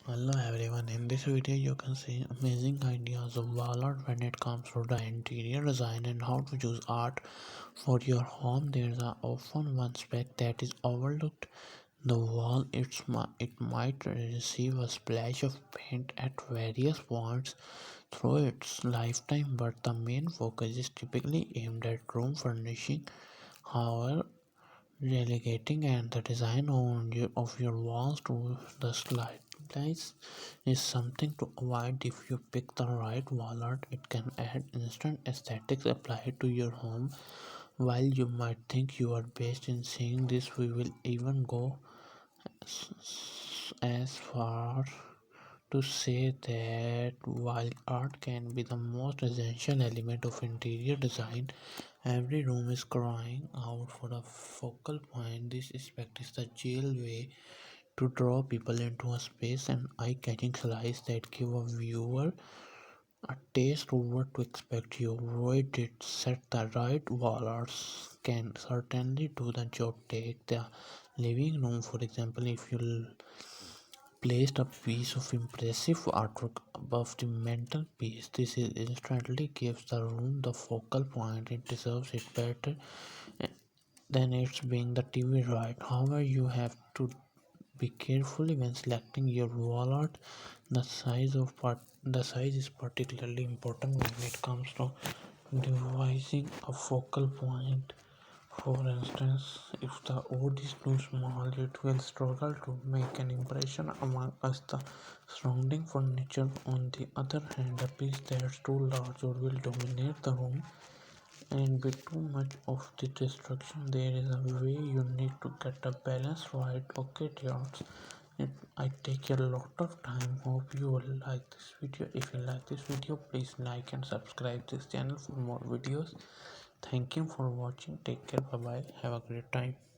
Hello everyone, in this video you can see amazing ideas of wall art when it comes to the interior design and how to use art for your home. There's often one aspect that is overlooked. The wall. It might receive a splash of paint at various points through its lifetime, but the main focus is typically aimed at room furnishing. However, relegating and the design of your walls to the slide lines is something to avoid. If you pick the right wall art, it can add instant aesthetics applied to your home. While you might think you are best in seeing this, we will even go as far to say that while art can be the most essential element of interior design, every room is crying out for a focal point. This aspect is the jail way to draw people into a space and eye-catching slice that give a viewer a taste of what to expect. You avoid it, set the right wallers can certainly do the job. Take the living room for example. If you placed a piece of impressive artwork above the mantelpiece, this is instantly gives the room the focal point. It deserves it better than it's being the TV, right? However, you have to be careful when selecting your wall art. The size is particularly important when it comes to devising a focal point. For instance, if the wood is too small, it will struggle to make an impression among us. The surrounding furniture, on the other hand, a piece that's too large or will dominate the room and be too much of the destruction. There is a way. You need to get a balance right. Okay, dears, I take a lot of time. Hope you will like this video. If you like this video, please like and subscribe this channel for more videos. Thank you for watching. Take care. Bye bye. Have a great time.